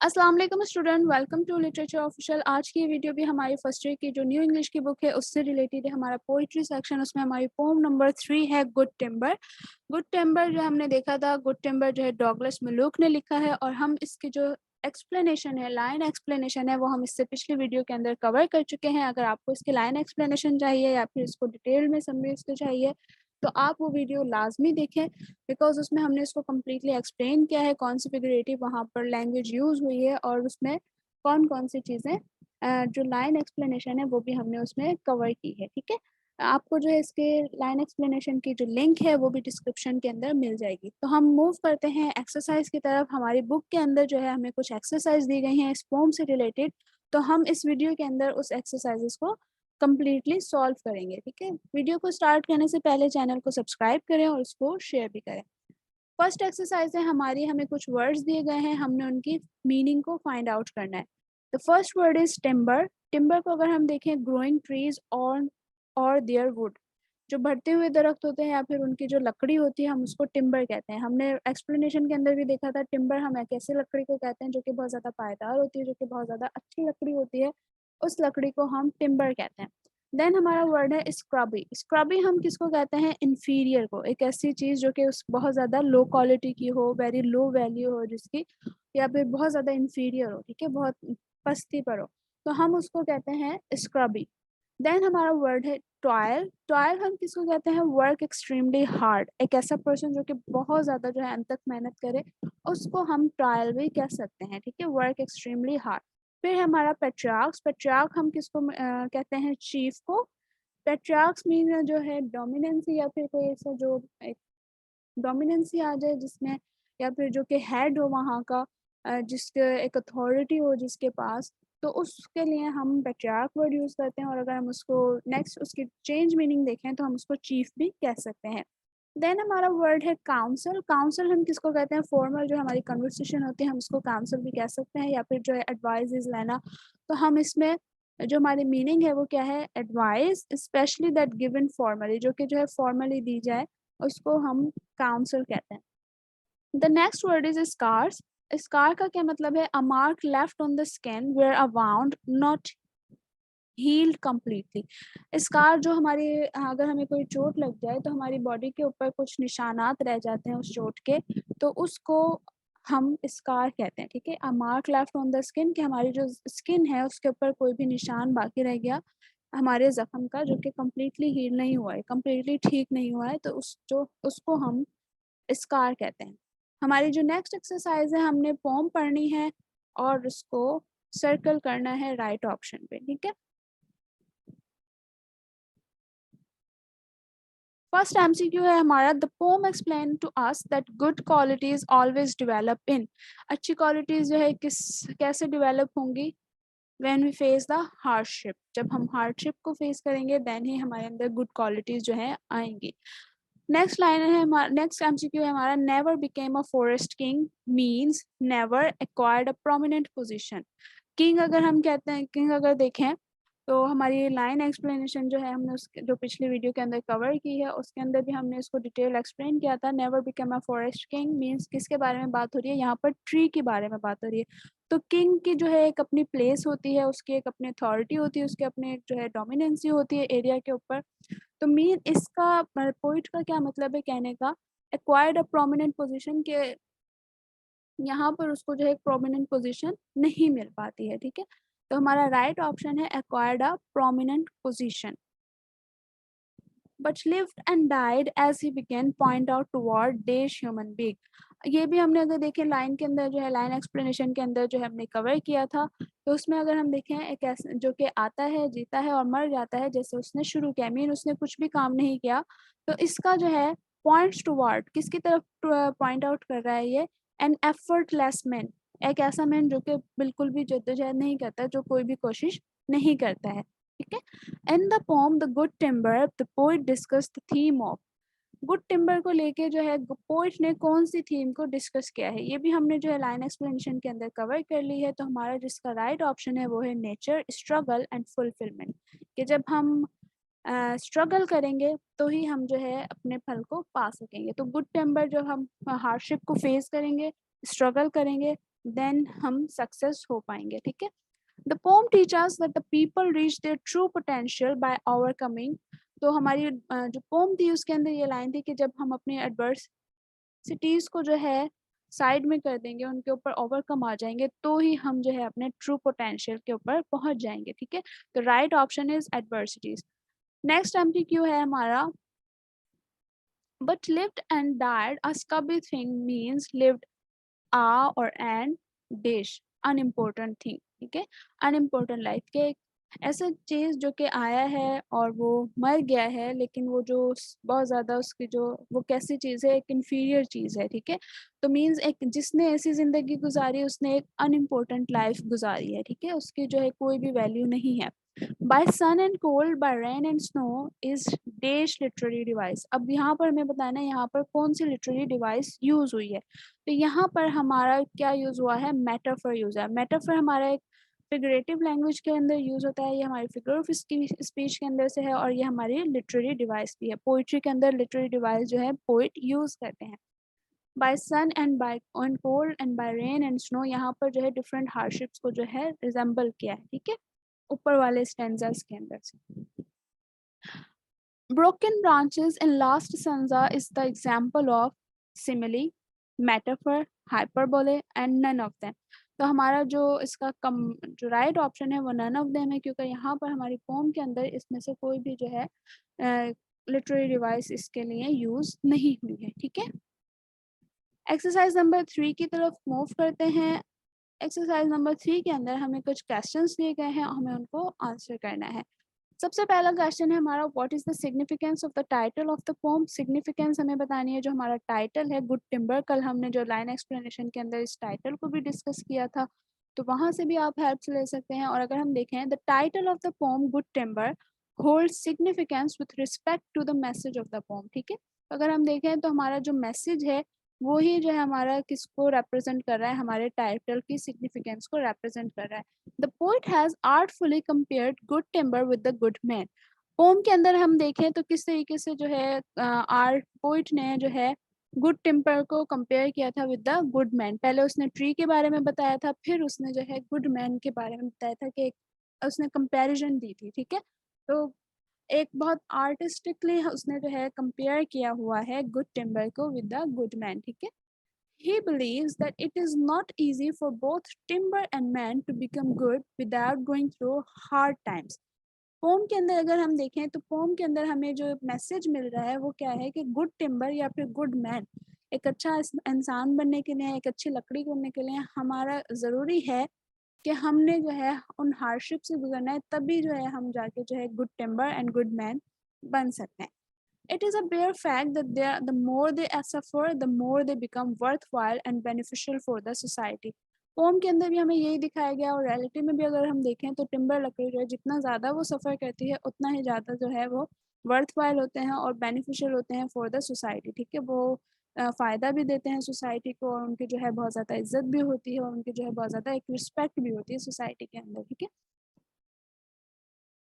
अस्सलाम वालेकुम student, welcome to literature official. आज की ये वीडियो भी हमारी फर्स्ट ईयर की जो न्यू इंग्लिश की बुक है उससे रिलेटेड है। हमारा पोइट्री सेक्शन, उसमें हमारी पोम नंबर 3 है गुड टिम्बर। गुड टिम्बर जो हमने देखा था, गुड टिम्बर जो है डॉगलस मलूक ने लिखा है, और हम इसकी जो एक्सप्लेनेशन है, लाइन एक्सप्लेनेशन है, वो हम इससे पिछली वीडियो के अंदर कवर कर चुके हैं। अगर आपको इसकी लाइन एक्सप्लेनेशन चाहिए या फिर इसको डिटेल में समझे इसको चाहिए तो आप वो वीडियो लाजमी देखें, बिकॉज उसमें हमने इसको कम्प्लीटली एक्सप्लेन किया है, कौन सी फिगरेटिव वहाँ पर लैंग्वेज यूज़ हुई है और उसमें कौन कौन सी चीज़ें जो लाइन एक्सप्लेनेशन है वो भी हमने उसमें कवर की है। ठीक है, आपको जो है इसके लाइन एक्सप्लेनेशन की जो लिंक है वो भी डिस्क्रिप्शन के अंदर मिल जाएगी। तो हम मूव करते हैं एक्सरसाइज की तरफ। हमारी बुक के अंदर जो है हमें कुछ एक्सरसाइज दी गई हैं इस पोम से रिलेटेड, तो हम इस वीडियो के अंदर उस एक्सरसाइजेस को कम्प्लीटली सॉल्व करेंगे। ठीक है, वीडियो को स्टार्ट करने से पहले चैनल को सब्सक्राइब करें और उसको शेयर भी करें। फर्स्ट एक्सरसाइज है हमारी, हमें कुछ वर्ड्स दिए गए हैं, हमने उनकी मीनिंग को फाइंड आउट करना है। The first word is timber. Timber को अगर हम देखें, ग्रोइंग ट्रीज और देयर वुड, जो बढ़ते हुए दरख्त होते हैं या फिर उनकी जो लकड़ी होती है हम उसको टिम्बर कहते हैं। हमने एक्सप्लेनेशन के अंदर भी देखा था टिम्बर हम एक ऐसी लकड़ी को कहते हैं जो कि बहुत ज़्यादा पायदार होती है, जो कि बहुत ज़्यादा अच्छी लकड़ी होती है, उस लकड़ी को हम टिम्बर कहते हैं। देन हमारा वर्ड है स्क्रबी। स्क्रबी हम किसको कहते हैं? इन्फीरियर को, एक ऐसी चीज़ जो कि उस बहुत ज़्यादा लो क्वालिटी की हो, वेरी लो वैल्यू हो जिसकी, या फिर बहुत ज़्यादा इन्फीरियर हो, ठीक है, बहुत पस्ती पर हो, तो हम उसको कहते हैं स्क्रबी। देन हमारा वर्ड है टॉयल। टॉयल हम किसको कहते हैं? वर्क एक्सट्रीमली हार्ड, एक ऐसा पर्सन जो कि बहुत ज़्यादा जो है अंत तक मेहनत करे, उसको हम टॉयल भी कह सकते हैं। ठीक है, वर्क एक्सट्रीमली हार्ड। फिर हमारा पेट्रियार्क्स। पेट्रियार्क हम किसको कहते हैं? चीफ को। पेट्रियार्क्स मीन जो है डोमिनेंसी, या फिर कोई ऐसा जो एक डोमिनेंसी आ जाए जिसमें, या फिर जो कि हेड हो वहाँ का, जिसके एक अथॉरिटी हो जिसके पास, तो उसके लिए हम पेट्रियार्क वर्ड यूज़ करते हैं। और अगर हम उसको नेक्स्ट उसकी चेंज मीनिंग देखें तो हम उसको चीफ भी कह सकते हैं। देन हमारा वर्ड है काउंसिल। काउंसिल हम किसको कहते हैं? फॉर्मल जो हमारी कन्वर्सेशन होती है हम उसको काउंसिल भी कह सकते हैं, या फिर जो है एडवाइस लेना, तो हम इसमें जो हमारी मीनिंग है वो क्या है? Advice specially that given formally, जो कि जो है फॉर्मली दी जाए, उसको हम काउंसिल कहते हैं। The next word is scars. Scar का क्या मतलब है? A mark left on the skin where a wound not healed completely. Scar जो हमारी, अगर हमें कोई चोट लग जाए तो हमारी बॉडी के ऊपर कुछ निशानात रह जाते हैं उस चोट के, तो उसको हम स्कार कहते हैं। ठीक है, a mark left on the skin, कि हमारी जो स्किन है उसके ऊपर कोई भी निशान बाकी रह गया हमारे जख्म का, जो कि कम्प्लीटली हील नहीं हुआ है, कम्प्लीटली ठीक नहीं हुआ है, तो उसको हम स्कार कहते हैं। हमारी जो नेक्स्ट एक्सरसाइज है, हमने पोम पढ़नी है और उसको सर्कल करना है राइट ऑप्शन पे। ठीक है, फर्स्ट एमसीक्यू है हमारा, the poem explain to us that good qualities always develop in. अच्छी क्वालिटीज जो है किस कैसे डेवलप होंगी? When we face the hardship, जब हम हार्डशिप को फेस करेंगे देन ही हमारे अंदर गुड क्वालिटीज जो है आएंगी। नेक्स्ट लाइन है हमारा, नेक्स्ट एमसीक्यू है हमारा, never became a forest king means never acquired a prominent position. King अगर हम कहते हैं, किंग अगर देखें तो हमारी लाइन एक्सप्लेनेशन जो है हमने उस जो पिछली वीडियो के अंदर कवर की है उसके अंदर भी हमने इसको डिटेल एक्सप्लेन किया था। Never become a forest king means किसके बारे में बात हो रही है? यहाँ पर ट्री के बारे में बात हो रही है। तो किंग की जो है एक अपनी प्लेस होती है, उसकी एक अपनी अथॉरिटी होती है, उसके अपने जो है डोमिनेंसी होती है एरिया के ऊपर। तो मीन इसका पोइट का क्या मतलब है कहने का? एक्वायर्ड अ प्रोमिनेंट पोजिशन, के यहाँ पर उसको जो है एक प्रोमिनेंट पोजीशन नहीं मिल पाती है। ठीक है, तो हमारा राइट ऑप्शन है acquired a prominent position. But lived and died as he began point out toward dash human being. ये भी हमने अगर देखें लाइन के अंदर जो है, लाइन एक्सप्लेनेशन के अंदर जो है हमने कवर किया था, तो उसमें अगर हम देखें एक ऐसा जो कि आता है, जीता है और मर जाता है, जैसे उसने शुरू किया, मीन उसने कुछ भी काम नहीं किया, तो इसका जो है पॉइंट्स टुवर्ड किसकी तरफ पॉइंट आउट कर रहा है ये? एन एफर्टलेस मैन, एक ऐसा मैन जो कि बिल्कुल भी जद्दोजहद नहीं करता, जो कोई भी कोशिश नहीं करता है। ठीक है, in the poem The Good Timber, the poet discussed the theme of। Good timber को लेके जो है पोइट ने कौन सी थीम को डिस्कस किया है, ये भी हमने जो है लाइन एक्सप्लेनेशन के अंदर कवर कर ली है। तो हमारा जिसका राइट ऑप्शन है वो है नेचर, स्ट्रगल एंड फुलफिलमेंट, कि जब हम स्ट्रगल करेंगे तो ही हम जो है अपने फल को पा सकेंगे। तो गुड टिम्बर जो हम हार्डशिप को फेस करेंगे, स्ट्रगल करेंगे, देन हम सक्सेस हो पाएंगे, ठीक है। The poem teach us that the people reach their true potential by overcoming. तो हमारी जो पोम थी उसके अंदर ये लाइन थी कि जब हम अपनी एडवर्सिटीज को जो है साइड में कर देंगे, उनके ऊपर ओवरकम आ जाएंगे, तो ही हम जो है अपने ट्रू पोटेंशियल के ऊपर पहुंच जाएंगे, ठीक है। तो right option is adversities. Next MCQ है हमारा, but lived and died a scabby thing means lived a और एंड डिश अनइम्पोर्टेंट थिंग, ठीक है। अनइम्पोर्टेंट लाइफ के एक ऐसा चीज जो कि आया है और वो मर गया है, लेकिन वो जो बहुत ज्यादा उसकी जो वो कैसी चीज है, एक इंफीरियर चीज है, ठीक है। तो मीन्स एक जिसने ऐसी जिंदगी गुजारी उसने एक अनइम्पोर्टेंट लाइफ गुजारी है, ठीक है, उसकी जो है कोई भी वैल्यू नहीं है। By sun and cold, by rain and snow is dash literary device. अब यहाँ पर हमें बताना है यहाँ पर कौन सी लिटरेरी डिवाइस यूज हुई है। तो यहाँ पर हमारा क्या यूज हुआ है, मेटाफर यूज है। मेटाफर हमारा एक फिगरेटिव लैंग्वेज के अंदर यूज होता है, ये हमारी फिगर ऑफ स्पीच के अंदर से है, और ये हमारी लिटरेरी डिवाइस भी है। पोइट्री के अंदर लिटरेरी डिवाइस जो है पोइट यूज करते हैं। By sun and by on cold and by rain and snow, यहाँ पर जो है डिफरेंट हार्डशिप्स को जो है रिजेंबल किया है, ठीक है, ऊपर वाले स्टेंजास के अंदर से। Broken branches in last stanza is the example of simile, metaphor, hyperbole and none of them. तो हमारा जो इसका जो राइट ऑप्शन है वो नन ऑफ देम है, क्योंकि यहाँ पर हमारी पोम के अंदर इसमें से कोई भी जो है लिटरेरी डिवाइस इसके लिए यूज नहीं हुई है, ठीक है। एक्सरसाइज नंबर 3 की तरफ मूव करते हैं। एक्सरसाइज नंबर 3 के अंदर हमें कुछ क्वेश्चंस दिए गए हैं, हमें उनको आंसर करना है। सबसे पहला क्वेश्चन है हमारा, what is the significance of the title of the pome. Significance हमें बतानी है, जो हमारा टाइटल है गुड टिम्बर, कल हमने जो लाइन एक्सप्लेनेशन के अंदर इस टाइटल को भी डिस्कस किया था, तो वहां से भी आप हेल्प ले सकते हैं। और अगर हम देखें, the title of the poem good timber hold significance with respect to the message of the poem, ठीक है। अगर हम देखें तो हमारा जो मैसेज है वो ही जो है हमारा किसको रिप्रेजेंट कर रहा है, हमारे टाइटल की सिग्निफिकेंस को रिप्रेजेंट कर रहा है। The poet has artfully compared good timber with the good man. Poem के अंदर हम देखें तो किस तरीके से जो है आर्ट पोइट ने जो है गुड टिम्पर को कंपेयर किया था विद द गुड मैन। पहले उसने ट्री के बारे में बताया था, फिर उसने जो है गुड मैन के बारे में बताया था कि उसने कंपैरिजन दी थी, ठीक है। तो एक बहुत आर्टिस्टिकली उसने जो है कंपेयर किया हुआ है गुड टिम्बर को विद द गुड मैन, ठीक है। He believes that it is not easy for both timber and man to become good without going through hard times. Poem के अंदर अगर हम देखें तो पोम के अंदर हमें जो मैसेज मिल रहा है वो क्या है कि गुड टिम्बर या फिर गुड मैन, एक अच्छा इंसान बनने के लिए, एक अच्छी लकड़ी बनने के लिए हमारा ज़रूरी है कि हमने जो है उन हार्डशिप से गुजरना है, तभी जो है हम जाके जो है good timber and good man बन सकते हैं। It is a bare fact that the more they suffer, the more they become worthwhile and beneficial for the society. Poem के अंदर भी हमें यही दिखाया गया, और रियलिटी में भी अगर हम देखें तो टिम्बर लकड़ी जो है जितना ज़्यादा वो सफ़र करती है उतना ही ज़्यादा जो है वो वर्थवाइल होते हैं और बेनिफिशियल होते हैं फॉर द सोसाइटी, ठीक है। वो फ़ायदा भी देते हैं सोसाइटी को, और उनकी जो है बहुत ज़्यादा इज्जत भी होती है, और उनकी जो है बहुत ज़्यादा एक रिस्पेक्ट भी होती है सोसाइटी के अंदर, ठीक है।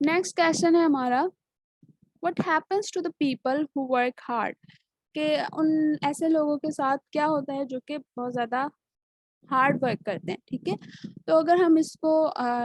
नेक्स्ट क्वेश्चन है हमारा, what happens to the people who work hard. कि उन ऐसे लोगों के साथ क्या होता है जो कि बहुत ज़्यादा हार्ड वर्क करते हैं, ठीक है। तो अगर हम इसको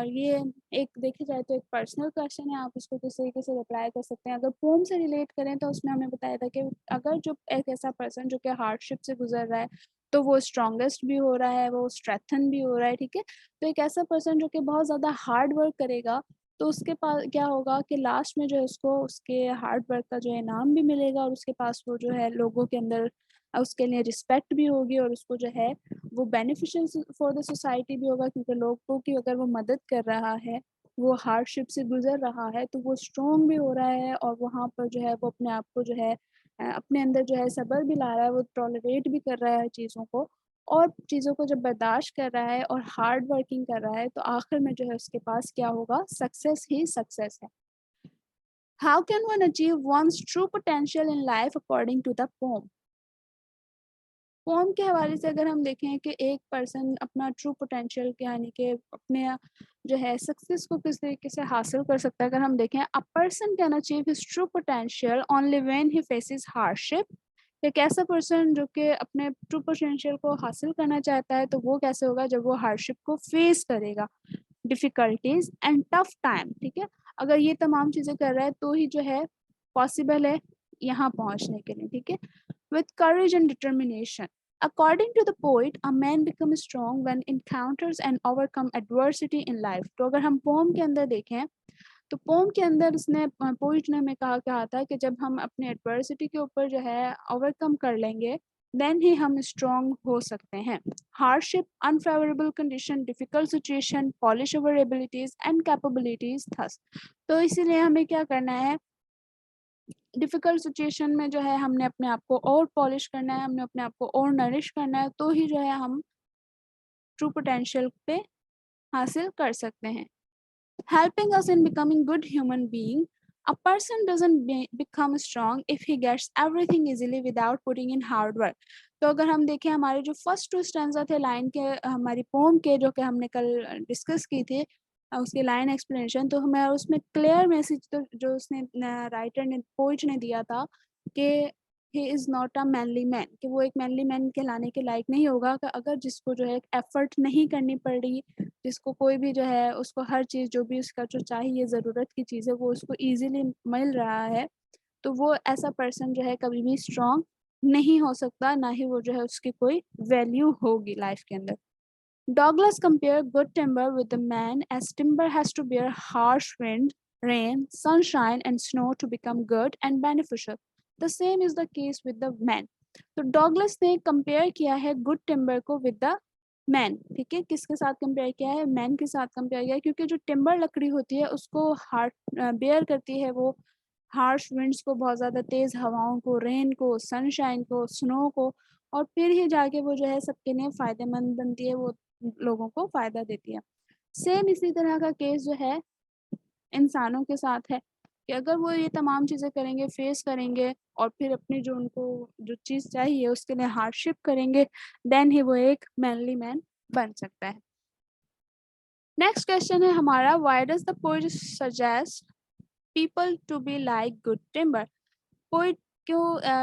ये एक देखी जाए तो एक पर्सनल क्वेश्चन है, आप इसको किस तरीके से रिप्लाई कर सकते हैं। अगर पोम से रिलेट करें तो उसमें हमें बताया था कि अगर जो एक ऐसा पर्सन जो कि हार्डशिप से गुजर रहा है तो वो स्ट्रॉन्गेस्ट भी हो रहा है, वो स्ट्रेथन भी हो रहा है, ठीक है। तो एक ऐसा पर्सन जो कि बहुत ज़्यादा हार्ड वर्क करेगा तो उसके पास क्या होगा कि लास्ट में जो है उसको उसके हार्ड वर्क का जो है इनाम भी मिलेगा, और उसके पास वो जो है लोगों के अंदर उसके लिए रिस्पेक्ट भी होगी, और उसको जो है वो बेनिफिशियल फॉर द सोसाइटी भी होगा, क्योंकि लोगों की अगर वो मदद कर रहा है, वो हार्डशिप से गुजर रहा है, तो वो स्ट्रॉन्ग भी हो रहा है, और वहाँ पर जो है वो अपने आप को जो है अपने अंदर जो है सब्र भी ला रहा है, वो टॉलरेट भी कर रहा है चीज़ों को, और चीज़ों को जब बर्दाश्त कर रहा है और हार्ड वर्किंग कर रहा है तो आखिर में जो है उसके पास क्या होगा, सक्सेस ही सक्सेस है। How can one achieve one's true potential in life according to the poem. Poem के हवाले से अगर हम देखें कि एक पर्सन अपना ट्रू पोटेंशियल यानी कि अपने जो है सक्सेस को किस तरीके से हासिल कर सकता है, अगर हम देखें, a person can achieve his true potential only when he faces hardship एक ऐसा पर्सन जो कि अपने ट्रू पोटेंशियल को हासिल करना चाहता है, तो वो कैसे होगा जब वो हार्डशिप को फेस करेगा, डिफ़िकल्टीज़ एंड टफ टाइम, ठीक है? अगर ये तमाम चीज़ें कर रहा है तो ही जो है पॉसिबल है यहाँ पहुँचने के लिए, ठीक है? With courage and determination. According to the poet, a man becomes strong when encounters and overcome adversity in life. तो अगर हम पोम के अंदर देखें तो पोम के अंदर उसने पोइट ने हमें कहा था कि जब हम अपने एडवर्सिटी के ऊपर जो है ओवरकम कर लेंगे देन ही हम स्ट्रॉन्ग हो सकते हैं. Hardship, unfavourable condition, difficult situation polish our abilities and capabilities thus. तो इसीलिए हमें क्या करना है, डिफिकल्ट सिचुएशन में जो है हमने अपने आप को और पॉलिश करना है, हमने अपने आप को और नरिश करना है, तो ही जो है हम ट्रू पोटेंशियल पे हासिल कर सकते हैं. Helping us in becoming good human being, a person doesn't become strong if he gets everything easily without putting in hard work. तो अगर हम देखें हमारे जो फर्स्ट टू स्टैंजा थे लाइन के हमारी पोम के जो कि हमने कल डिस्कस की थी उसके लाइन एक्सप्लेनेशन, तो हमें उसमें क्लियर मैसेज तो जो उसने राइटर ने पोइट ने दिया था कि he is not a manly man, कि वो एक मैनली मैन कहलाने के लायक नहीं होगा कि अगर जिसको जो है एफर्ट नहीं करनी पड़ रही, जिसको कोई भी जो है उसको हर चीज़ जो भी उसका जो चाहिए ज़रूरत की चीज़ है वो उसको ईज़िली मिल रहा है, तो वो ऐसा पर्सन जो है कभी भी स्ट्रॉन्ग नहीं हो सकता, ना ही वो जो है उसकी कोई वैल्यू होगी लाइफ के अंदर. Douglas compared good timber with the man as timber has to bear harsh wind, rain, sunshine, and snow to become good and beneficial. The same is the case with the man. तो Douglas ने compare किया है good timber को with the man, ठीक है? किसके साथ compare किया है? मैन के साथ कंपेयर किया है, क्योंकि जो टिम्बर लकड़ी होती है उसको हार्ड बेयर करती है वो हार्श विंड्स को, बहुत ज़्यादा तेज़ हवाओं को, रेन को, सनशाइन को, स्नो को, और फिर ही जाके वो जो है सबके लिए फ़ायदेमंद बनती है, वो लोगों को फ़ायदा देती है. सेम इसी तरह का केस जो है इंसानों के साथ है कि अगर वो ये तमाम चीज़ें करेंगे, फेस करेंगे और फिर अपनी जो उनको जो चीज़ चाहिए उसके लिए हार्डशिप करेंगे, देन ही वो एक मैनली मैन बन सकता है. नेक्स्ट क्वेश्चन है हमारा, why does the poet suggest people to be like good timber? Poet क्यों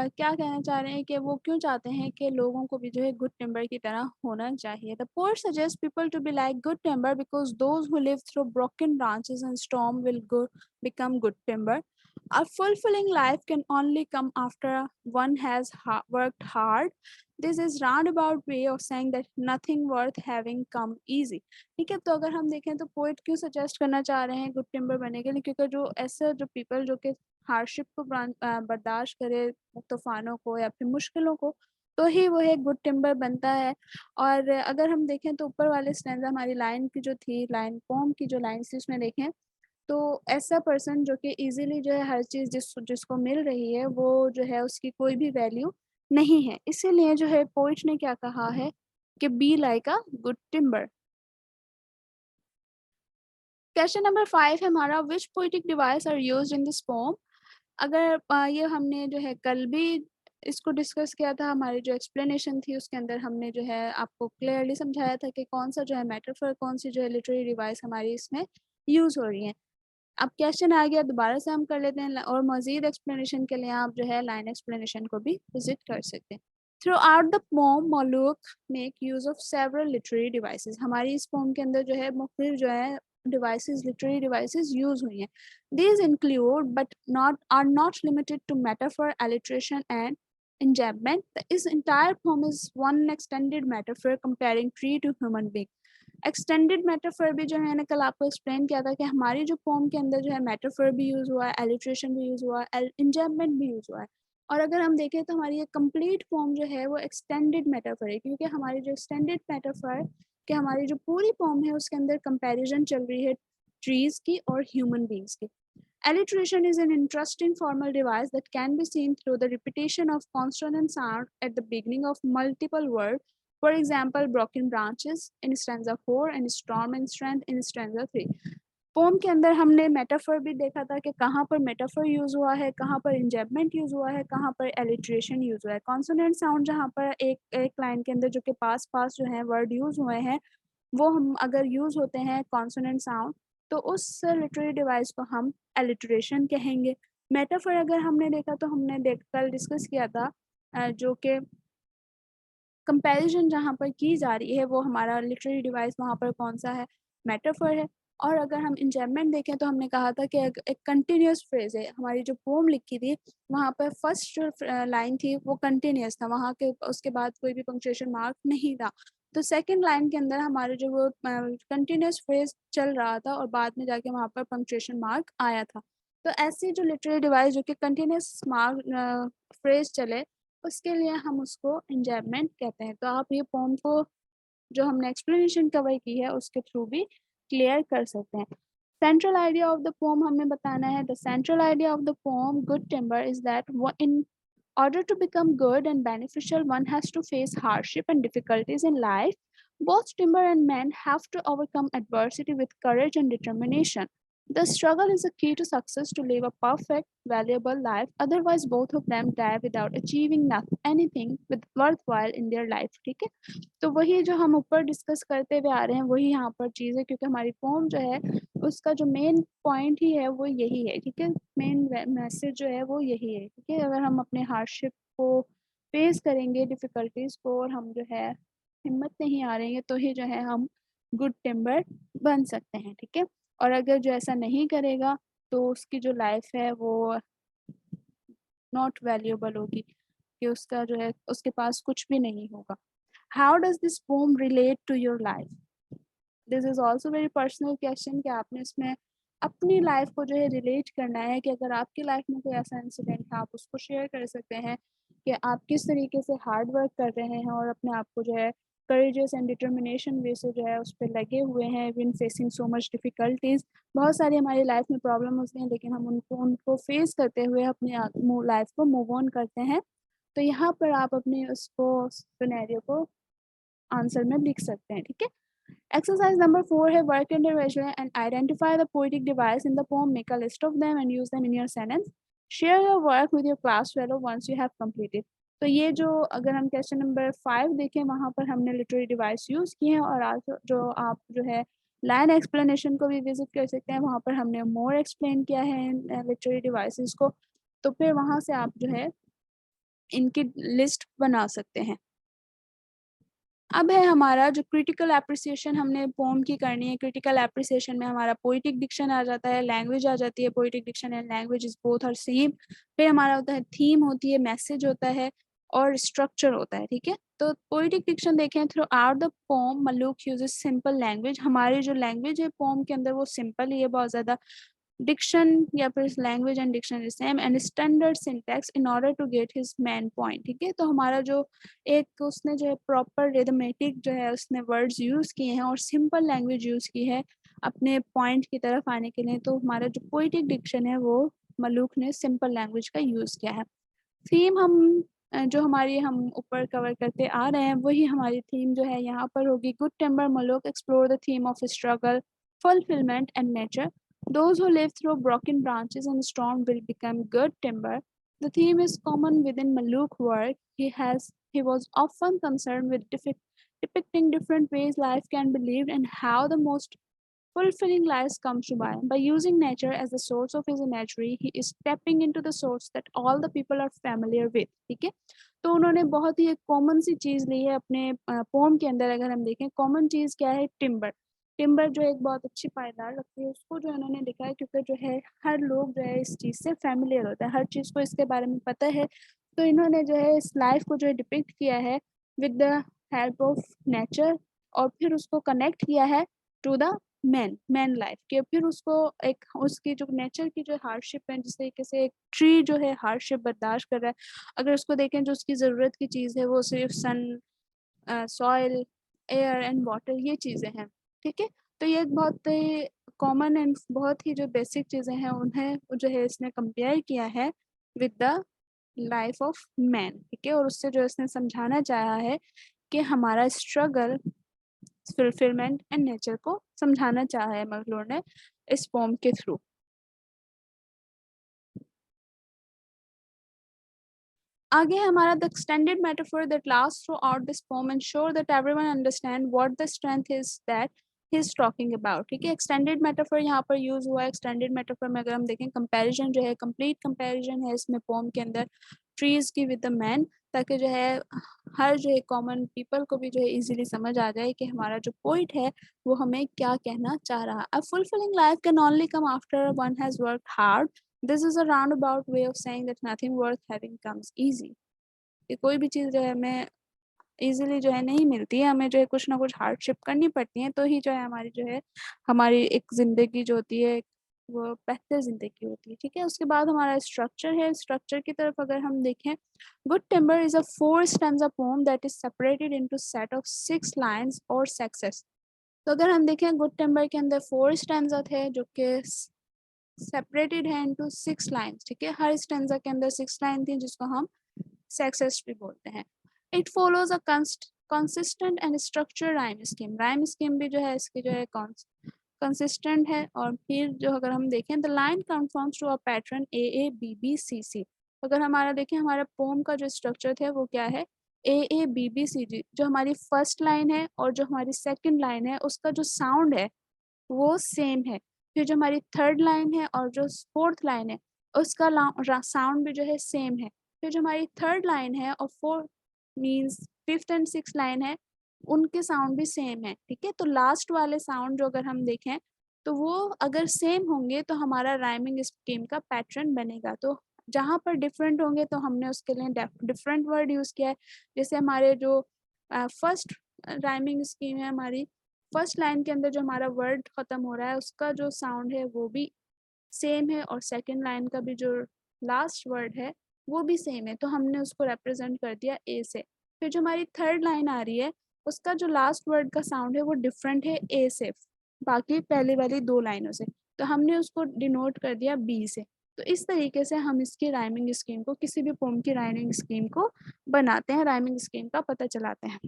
क्या कहना चाह रहे हैं कि वो क्यों चाहते हैं कि लोगों को भी जो है गुड टिम्बर की तरह होना चाहिए. The poet suggest people to be like good timber because those who live through broken branches and storm will go become good timber. A fulfilling life can only come after one has worked hard. This is roundabout way of saying that nothing worth having come easy. ठीक है, तो अगर हम देखें तो poet क्यों suggest करना चाह रहे हैं गुड टिम्बर बनने के लिए, क्योंकि जो ऐसे जो पीपल जो कि हार्डशिप को बर्दाश्त करे, तूफ़ानों को या फिर मुश्किलों को, तो ही वो एक गुड टिम्बर बनता है. और अगर हम देखें तो ऊपर वाले स्टैंज़ा हमारी लाइन की जो थी, लाइन पोम की जो लाइन थी उसमें देखें तो ऐसा पर्सन जो कि ईज़िली जो है हर चीज़ जिसको मिल रही है वो जो है उसकी कोई भी वैल्यू नहीं है. इसीलिए जो है पोएट ने क्या कहा है कि be like a good timber. Question number 5 है हमारा, which poetic device are used in this poem? अगर ये हमने जो है कल भी इसको डिस्कस किया था, हमारी जो एक्सप्लेनेशन थी उसके अंदर हमने जो है आपको क्लियरली समझाया था कि कौन सा जो है मेटाफर, कौन सी जो है लिटरेरी डिवाइस हमारी इसमें यूज़ हो रही है. अब क्वेश्चन आ गया, दोबारा से हम कर लेते हैं और मज़ीद एक्सप्लेनेशन के लिए आप जो है लाइन एक्सप्लेनेशन को भी विजिट कर सकते हैं. थ्रू आउट द पोम मौलूक make use of several literary devices. हमारी इस पोम के अंदर जो है मुख्तलिफ जो है डिवाइसेस, लिटरेरी डिवाइसेस यूज़ हुई हैं. These include but not are not limited to metaphor, alliteration and enjambment. This entire poem is one extended metaphor comparing tree to human being. Extended metaphor भी जो है मैंने कल आपको एक्सप्लेन किया था कि हमारी जो पोम के अंदर जो है मेटाफर भी यूज़ हुआ है, एलिट्रेशन भी यूज़ हुआ है, इंजैम्पमेंट भी यूज़ हुआ है. और अगर हम देखें तो हमारी ये कंप्लीट पोम जो है वो एक्सटेंडेड मेटाफर है, क्योंकि हमारी जो एक्सटेंडेड मेटाफर कि हमारी जो पूरी पोम है उसके अंदर कंपैरिजन चल रही है ट्रीज़ की और ह्यूमन बींग्स की. Alliteration is an interesting formal device that can be seen through the repetition of consonant sound at the beginning of multiple words. For example, broken branches in stanza 4 and storm and strength in stanza 3. Pome के अंदर हमने metaphor भी देखा था कि कहाँ पर metaphor use हुआ है, कहाँ पर इंजैम्पमेंट यूज़ हुआ है, कहाँ पर एलिट्रेशन यूज़ हुआ है. कॉन्सोनेंट साउंड जहाँ पर एक एक लाइन के अंदर जो कि पास पास जो है वर्ड यूज़ हुए हैं, वो हम अगर यूज़ होते हैं कॉन्सोनेंट साउंड, तो उस लिटरेरी डिवाइस को हम एलिट्रेशन कहेंगे. मेटाफर अगर हमने देखा तो हमने कल डिस्कस किया था जो कि कंपैरिजन जहाँ पर की जा रही है वो हमारा लिटरेरी डिवाइस वहाँ पर कौन सा है, मेटाफर है। और अगर हम इंजॉयमेंट देखें तो हमने कहा था कि एक कंटिन्यूस फ्रेज है। हमारी जो पोम लिखी थी वहाँ पर फर्स्ट जो लाइन थी वो कंटिन्यूस था, वहाँ के उसके बाद कोई भी पंक्चुएशन मार्क नहीं था। तो सेकंड लाइन के अंदर हमारे जो वो कंटिन्यूस फ्रेज चल रहा था और बाद में जाके वहाँ पर पंक्चुएशन मार्क आया था। तो ऐसी जो लिटरेरी डिवाइस जो कि कंटिन्यूस मार्क फ्रेज चले उसके लिए हम उसको इंजॉयमेंट कहते हैं। तो आप ये पोम को जो हमने एक्सप्लेनेशन कवर की है उसके थ्रू भी क्लियर कर सकते हैं। Central idea of the pome हमें बताना है। The central idea of the poem good timber is that in order to become good and beneficial, one has to face hardship and difficulties in life. Both timber and man have to overcome adversity with courage and determination. The struggle is a key to success to live a perfect, valuable life. Otherwise, both of them die without achieving anything with worthwhile in their life. ठीक है, तो वही जो हम ऊपर discuss करते हुए आ रहे हैं वही यहाँ पर चीज़ है, क्योंकि हमारी पोम जो है उसका जो मेन पॉइंट ही है वो यही है। ठीक है, मेन मैसेज जो है वो यही है। ठीक है, अगर हम अपने हार्डशिप को फेस करेंगे, डिफ़िकल्टीज़ को, और हम जो है हिम्मत नहीं हारेंगे तो ही जो है हम गुड टिम्बर बन सकते हैं। ठीक है, और अगर जो ऐसा नहीं करेगा तो उसकी जो लाइफ है वो नॉट वैल्यूएबल होगी, कि उसका जो है उसके पास कुछ भी नहीं होगा। How does this poem relate to your life? This is also very personal question, कि आपने इसमें अपनी लाइफ को जो है रिलेट करना है, कि अगर आपकी लाइफ में कोई ऐसा इंसिडेंट है आप उसको शेयर कर सकते हैं कि आप किस तरीके से हार्ड वर्क कर रहे हैं और अपने आप को जो है करेजियस एंड डिटर्मिनेशन वे से जो है उस पर लगे हुए हैं win facing so much difficulties. बहुत सारी हमारी लाइफ में प्रॉब्लम होती हैं लेकिन हम उनको फेस करते हुए अपने लाइफ को मूव ऑन करते हैं। तो यहाँ पर आप अपने उसको सिनेरियो को आंसर में लिख सकते हैं। ठीक है, exercise number 4 है work individually and identify the poetic device in the poem. Make a list of them and use them in your sentence. Share your work with your class fellow once you have completed. तो ये जो अगर हम question number 5 देखें वहाँ पर हमने literary device use किए हैं, और आज जो आप जो है लाइन एक्सप्लेनेशन को भी विजिट कर सकते हैं, वहाँ पर हमने मोर एक्सप्लेन किया है लिटरेरी डिवाइसेस को। तो फिर वहाँ से आप जो है इनकी लिस्ट बना सकते हैं। अब है हमारा जो क्रिटिकल एप्रिसिएशन हमने पोम की करनी है। क्रिटिकल एप्रिसिएशन में हमारा पोइटिक डिक्शन आ जाता है, लैंग्वेज आ जाती है। Poetic diction and language is both are same. फिर हमारा होता है थीम होती है, मैसेज होता है और स्ट्रक्चर होता है। ठीक है, तो पोइटिक डिक्शन देखें, throughout the poem Malloch uses simple language. हमारी जो लैंग्वेज है पोम के अंदर वो सिंपल ही है बहुत ज़्यादा। डिक्शन या फिर language and dictionary same and standard syntax in order to get his main point. ठीक है, तो हमारा जो एक उसने जो है प्रॉपर रिदमेटिक जो है उसने वर्ड्स यूज़ किए हैं और सिंपल लैंग्वेज यूज़ की है अपने पॉइंट की तरफ आने के लिए। तो हमारा जो पोइटिक डिक्शन है वो मलूक ने सिंपल लैंग्वेज का यूज़ किया है। थीम हम जो हमारी हम ऊपर कवर करते आ रहे हैं वही हमारी थीम जो है यहाँ पर होगी। Good timber Malloch explore the theme of struggle, fulfillment and nature. Those who live through broken branches and storm will become good timber. The theme is common within Maluk work. He was often concerned with depicting different ways life can be lived and how the most fulfilling lives comes to by using nature as the source of his imagery. He is stepping into the source that all the people are familiar with. ठीक है, तो उन्होंने बहुत ही एक common सी चीज़ ली है अपने pome के अंदर। अगर हम देखें कॉमन चीज़ क्या है, टिम्बर। टिम्बर जो एक बहुत अच्छी पायदार लगती है उसको जो इन्होंने लिखा है, क्योंकि जो है हर लोग जो है इस चीज़ से फैमिलियर होता है, हर चीज़ को इसके बारे में पता है। तो इन्होंने जो है इस लाइफ को जो है डिपिक्ट किया है with the help of nature, और फिर उसको कनेक्ट किया है टू द मैन लाइफ के। फिर उसको एक उसकी जो नेचर की जो हार्डशिप है, जिस तरीके से एक ट्री जो है हार्डशिप बर्दाश्त कर रहा है, अगर उसको देखें जो उसकी ज़रूरत की चीज़ है वो सिर्फ सन, सॉइल, एयर एंड वाटर, ये चीज़ें हैं। ठीक है, तो ये एक बहुत ही कॉमन एंड बहुत ही जो बेसिक चीज़ें हैं उन्हें जो है इसने कंपेयर किया है with the life of man. ठीक है, और उससे जो इसने समझाना चाहा है कि हमारा स्ट्रगल, फुलफिलमेंट एंड नेचर को समझाना चाहा है मखलूर ने इस पोम के थ्रू। आगे हमारा the extended metaphor that last through out this pome ensure that everyone understand what the strength is that he is talking about. ठीक है, एक्सटेंडेड मेटाफर यहाँ पर यूज हुआ है। एक्सटेंडेड मेटाफर में अगर हम देखें कंपैरिजन जो है, कंप्लीट कंपैरिजन है इसमें पोम के अंदर। ट्रीज की विद द मैन, ताकि जो है हर जो है कॉमन पीपल को भी जो है इजीली समझ आ जाए कि हमारा जो पोइट है वो हमें क्या कहना चाह रहा है। A fulfilling life can only come after one has worked hard. This is a round about way of saying that nothing worth having comes easy. कि कोई भी चीज़ जो है हमें इजीली जो है नहीं मिलती है, हमें जो है कुछ ना कुछ हार्डशिप करनी पड़ती है, तो ही जो है हमारी जो है हमारी एक ज़िंदगी जो होती है वो बेहतर ज़िंदगी होती है। ठीक है, उसके बाद हमारा स्ट्रक्चर है। स्ट्रक्चर की तरफ अगर हम देखें, good timber is a 4 stanza poem that is separated into set of 6 lines और सेक्सेस। तो अगर हम देखें गुड टेम्पर के अंदर 4 स्टैंजा थे जो कि सेपरेटेड है इनटू 6 लाइन्स। ठीक है, हर स्टैंजा के अंदर 6 लाइन थी जिसको हम सेक्सेस भी बोलते हैं। It follows a consistent and structure rhyme scheme. Rhyme scheme भी जो है इसकी जो है कंसिस्टेंट है। और फिर जो अगर हम देखें the line confirms to a pattern A A B B C C. अगर हमारा देखें हमारा पोम का जो स्ट्रक्चर है वो क्या है, ए ए बी बी सी जी। जो हमारी फर्स्ट लाइन है और जो हमारी सेकंड लाइन है उसका जो साउंड है वो सेम है। फिर जो हमारी थर्ड लाइन है और जो फोर्थ लाइन है उसका साउंड भी जो है सेम है। फिर जो हमारी थर्ड लाइन है और fourth means fifth and six line है उनके साउंड भी सेम है। ठीक है, तो लास्ट वाले साउंड जो अगर हम देखें तो वो अगर सेम होंगे तो हमारा राइमिंग स्कीम का पैटर्न बनेगा। तो जहाँ पर डिफरेंट होंगे तो हमने उसके लिए डिफरेंट वर्ड यूज़ किया है। जैसे हमारे जो फर्स्ट राइमिंग स्कीम है, हमारी फर्स्ट लाइन के अंदर जो हमारा वर्ड ख़त्म हो रहा है उसका जो साउंड है वो भी सेम है, और सेकेंड लाइन का भी जो लास्ट वर्ड है वो भी सेम है, तो हमने उसको रिप्रेजेंट कर दिया ए से। फिर जो हमारी थर्ड लाइन आ रही है उसका जो लास्ट वर्ड का साउंड है वो डिफरेंट है ए से बाकी पहले वाली 2 लाइनों से, तो हमने उसको डिनोट कर दिया बी से। तो इस तरीके से हम इसकी राइमिंग स्कीम को, किसी भी पोम की राइमिंग स्कीम को बनाते हैं, राइमिंग स्कीम का पता चलाते हैं।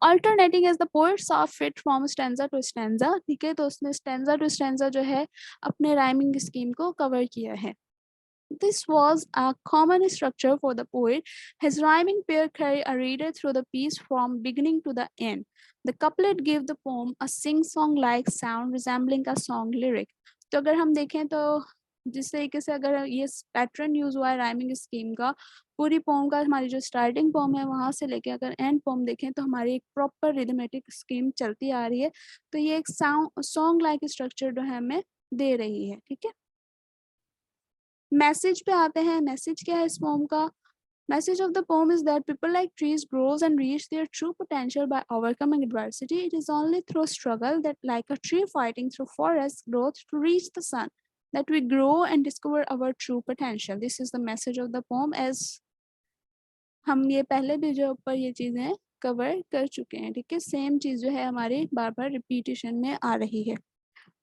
Alternating as the poet saw fit from stanza to stanza. ठीक है, तो उसने स्टैंजा टू स्टैंजा जो है अपने राइमिंग स्कीम को कवर किया है। This was a common structure for the poet. His rhyming pair carry a reader through the piece from beginning to the end. The couplet gave the poem a sing-song-like sound resembling a song lyric. तो अगर हम देखें तो जिस तरीके से अगर ये पैटर्न यूज़ हुआ है राइमिंग स्कीम का, पूरी पोम का हमारी जो स्टार्टिंग पोम है वहाँ से लेके अगर एंड पोम देखें तो हमारी एक प्रॉपर रिदमेटिक स्कीम चलती आ रही है। तो ये एक सॉन्ग लाइक स्ट्रक्चर जो है हमें दे रही है। ठीक है, मैसेज पे आते हैं। मैसेज क्या है इस पोम का? Message of the poem is that people like trees grows and reach their true potential by overcoming adversity. It is only through struggle that, like a tree fighting through forest growth to reach the sun, that we grow and discover our true potential. This is the message of the poem, as हम ये पहले भी जो ऊपर ये चीज़ें cover कर चुके हैं। ठीक है, सेम चीज़ जो है हमारी बार बार रिपीटेशन में आ रही है।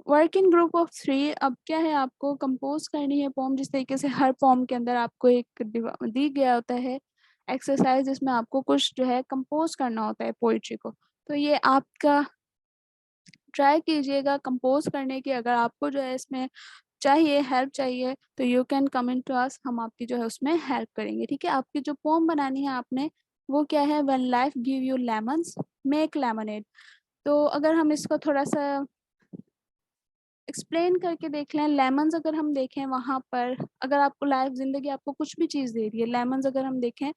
Work in group of 3। अब क्या है, आपको कंपोज करनी है पोम। जिस तरीके से हर पोम के अंदर आपको एक दी गया होता है एक्सरसाइज जिसमें आपको कुछ जो है कंपोज करना होता है पोइट्री को, तो ये आपका ट्राई कीजिएगा कंपोज करने की। अगर आपको जो है इसमें चाहिए हेल्प चाहिए तो you can comment to us, हम आपकी जो है उसमें हेल्प करेंगे। ठीक है, आपकी जो पोम बनानी है आपने वो क्या है, when life give you lemons make lemonade. तो अगर हम इसको थोड़ा सा एक्सप्लेन करके देख लें, लेमन्स अगर हम देखें वहाँ पर, अगर आपको लाइफ ज़िंदगी आपको कुछ भी चीज़ दे रही है, लेमन्स अगर हम देखें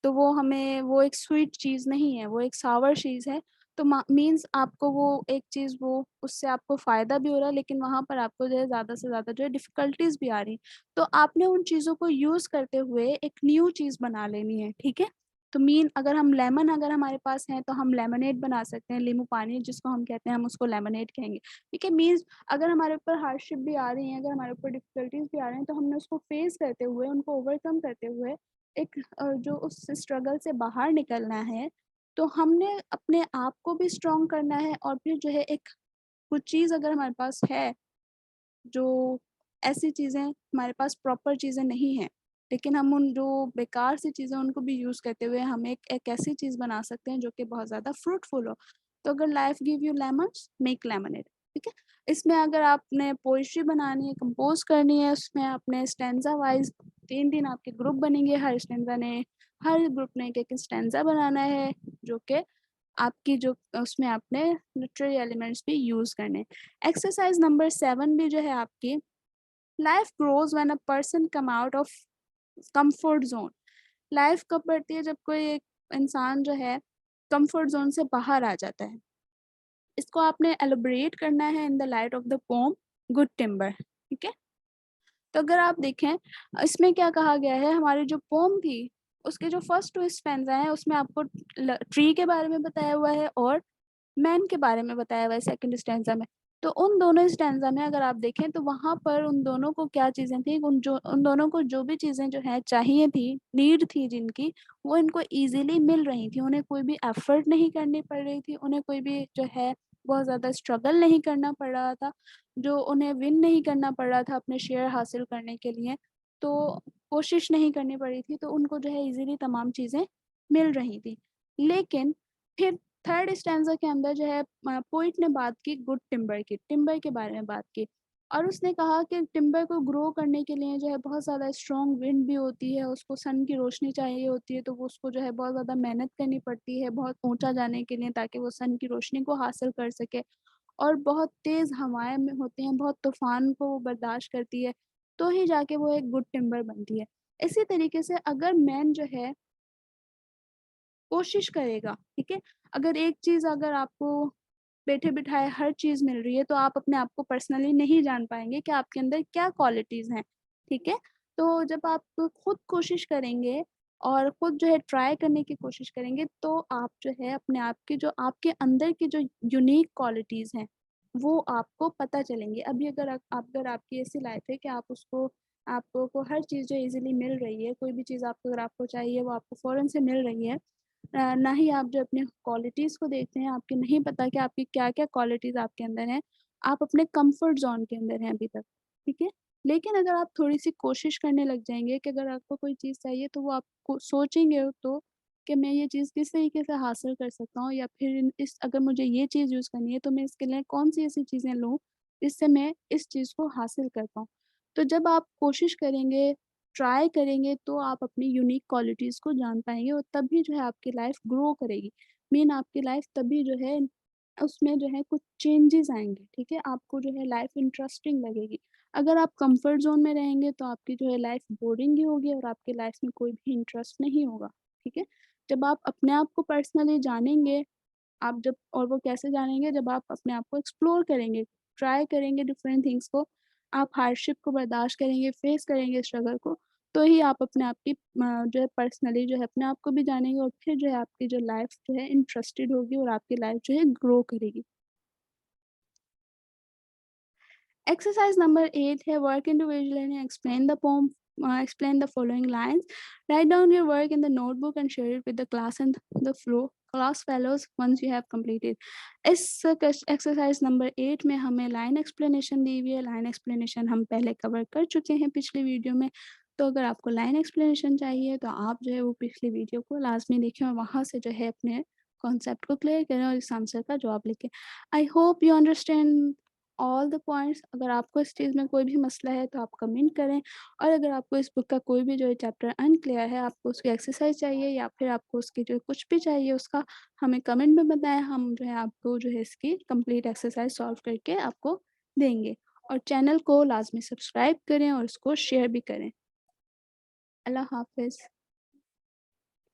तो वो हमें वो एक स्वीट चीज़ नहीं है, वो एक सावर चीज़ है। तो मीन्स आपको वो एक चीज़ वो उससे आपको फ़ायदा भी हो रहा है, लेकिन वहाँ पर आपको जो है ज़्यादा से ज़्यादा जो है डिफ़िकल्टीज़ भी आ रही। तो आपने उन चीज़ों को यूज़ करते हुए एक न्यू चीज़ बना लेनी है। ठीक है, तो अगर हम लेमन अगर हमारे पास है तो हम लेमनेड बना सकते हैं। नींबू पानी जिसको हम कहते हैं हम उसको लेमनेड कहेंगे। ठीक है, मीन्स अगर हमारे ऊपर हार्डशिप भी आ रही हैं, अगर हमारे ऊपर डिफ़िकल्टीज़ भी आ रहे हैं तो हमने उसको फेस करते हुए, उनको ओवरकम करते हुए एक जो उस स्ट्रगल से बाहर निकलना है, तो हमने अपने आप को भी स्ट्रॉन्ग करना है। और फिर जो है एक कुछ चीज़ अगर हमारे पास है, जो ऐसी चीज़ें हमारे पास प्रॉपर चीज़ें नहीं हैं, लेकिन हम उन जो बेकार सी चीज़ें उनको भी यूज़ करते हुए हम एक ऐसी चीज़ बना सकते हैं जो कि बहुत ज़्यादा फ्रूटफुल हो। तो अगर life give you lemons make lemonade. ठीक है, इसमें अगर आपने पोएट्री बनानी है, कंपोज़ करनी है, उसमें आपने स्टैंज़ा वाइज़ 3-3 आपके ग्रुप बनेंगे। हर ग्रुप ने एक-एक स्टैंज़ा बनाना है जो कि आपकी जो उसमें आपने लिटरेरी एलिमेंट्स भी यूज़ करने हैं। एक्सरसाइज़ नंबर 7 भी जो है आपकी, life grows when a person come out of comfort zone, life कब बढ़ती है? जब कोई एक इंसान जो है कंफर्ट जोन से बाहर आ जाता है। इसको आपने एलोबरेट करना है in the light of the poem good timber, ठीक है? तो अगर आप देखें इसमें क्या कहा गया है, हमारी जो पोम थी उसके जो फर्स्ट 2 स्टैन्ज़ा हैं उसमें आपको ट्री के बारे में बताया हुआ है और मैन के बारे में बताया हुआ है सेकंड स्टैन्ज़ा में। तो उन दोनों स्टैन्ज़ा में अगर आप देखें तो वहाँ पर उन दोनों को क्या चीज़ें थी, उन दोनों को जो भी चीज़ें जो है चाहिए थी, नीड थी जिनकी, वो इनको ईज़िली मिल रही थी। उन्हें कोई भी एफ़र्ट नहीं करनी पड़ रही थी, उन्हें कोई भी जो है बहुत ज़्यादा स्ट्रगल नहीं करना पड़ रहा था, जो उन्हें विन नहीं करना पड़ रहा था अपने शेयर हासिल करने के लिए। तो कोशिश नहीं करनी पड़ी थी, तो उनको जो है ईज़िली तमाम चीज़ें मिल रही थी। लेकिन फिर थर्ड स्टैन्ज़ा के अंदर जो है पोएट ने बात की गुड टिम्बर की, टिम्बर के बारे में बात की और उसने कहा कि टिम्बर को ग्रो करने के लिए जो है बहुत ज़्यादा स्ट्रॉन्ग विंड भी होती है, उसको सन की रोशनी चाहिए होती है, तो वो उसको जो है बहुत ज़्यादा मेहनत करनी पड़ती है बहुत ऊँचा जाने के लिए ताकि वो सन की रोशनी को हासिल कर सके और बहुत तेज़ हवाएँ में होते हैं, बहुत तूफ़ान को वो बर्दाश्त करती है, तो ही जाके वो एक गुड टिम्बर बनती है। इसी तरीके से अगर मैन जो है कोशिश करेगा, ठीक है? अगर एक चीज़ अगर आपको बैठे-बिठाए हर चीज़ मिल रही है, तो आप अपने आप को पर्सनली नहीं जान पाएँगे कि आपके अंदर क्या क्वालिटीज़ हैं, ठीक है? तो जब आप खुद कोशिश करेंगे और खुद जो है ट्राई करने की कोशिश करेंगे, तो आप जो है अपने आप की जो आपके अंदर की जो यूनिक क्वालिटीज़ हैं, वो आपको पता चलेंगी। अभी अगर आपकी ऐसी लाइफ़ है कि आपको को हर चीज़ जो ईज़िली मिल रही है, कोई भी चीज़ अगर आपको चाहिए, वो आपको फ़ौरन से मिल रही है, ना ही आप जो अपने क्वालिटीज़ को देखते हैं, आपको नहीं पता कि आपकी क्या-क्या क्वालिटीज़ आपके अंदर हैं। आप अपने कम्फ़र्ट ज़ोन के अंदर हैं अभी तक, ठीक है? लेकिन अगर आप थोड़ी-सी कोशिश करने लग जाएँगे कि अगर आपको कोई चीज़ चाहिए तो वो आपको सोचेंगे तो कि मैं ये चीज़ किस तरीके से हासिल कर सकता हूँ या फिर इस अगर मुझे ये चीज़ यूज़ करनी है तो मैं इसके लिए कौन-सी ऐसी चीज़ें लूँ, जिससे मैं इस चीज़ को हासिल कर पाऊँ। तो जब आप कोशिश करेंगे ट्राई करेंगे तो आप अपनी यूनिक क्वालिटीज़ को जान पाएँगे और तभी जो है आपकी लाइफ़ ग्रो करेगी। मेन आपकी लाइफ़ तभी जो है उसमें जो है कुछ चेंजेज़ आएँगे, ठीक है? आपको जो है लाइफ़ इंटरेस्टिंग लगेगी। अगर आप कम्फ़र्ट ज़ोन में रहेंगे तो आपकी जो है लाइफ़ बोरिंग ही होगी और आपकी लाइफ़ में कोई भी इंटरेस्ट नहीं होगा, ठीक है? जब आप अपने आप को पर्सनली जानेंगे आप जब और वो कैसे जानेंगे जब आप अपने आप को एक्सप्लोर करेंगे, ट्राई करेंगे डिफरेंट थिंग्स को, आप हार्डशिप को बर्दाश्त करेंगे, फेस करेंगे स्ट्रगल को, तो ही आप अपने आप की जो है पर्सनली जो है अपने आप को भी जानेंगे और फिर जो है आपकी जो लाइफ जो है इंटरेस्टेड होगी और आपकी लाइफ जो है ग्रो करेगी। Exercise number 8 है work individually and explain the poem. Explain the following lines. Write down your work in the notebook and share it with the class and the flow class fellows once you have completed. इस exercise number 8 में हमें line explanation दी हुई है। Line explanation हम पहले cover कर चुके हैं पिछली वीडियो में। तो अगर आपको लाइन एक्सप्लेनेशन चाहिए तो आप जो है वो पिछली वीडियो को लाजमी देखें और वहाँ से जो है अपने कॉन्सेप्ट को क्लियर करें और इस आंसर का जवाब लिखें। I hope you understand all the points. अगर आपको इस चीज़ में कोई भी मसला है तो आप कमेंट करें और अगर आपको इस बुक का कोई भी जो है चैप्टर अनक्लियर है, आपको उसकी एक्सरसाइज चाहिए या फिर आपको उसकी जो कुछ भी चाहिए उसका हमें कमेंट में बताएं, हम जो है आपको जो है इसकी कंप्लीट एक्सरसाइज सॉल्व करके आपको देंगे। और चैनल को लाजमी सब्सक्राइब करें और इसको शेयर भी करें। अल्लाह हाफिज़।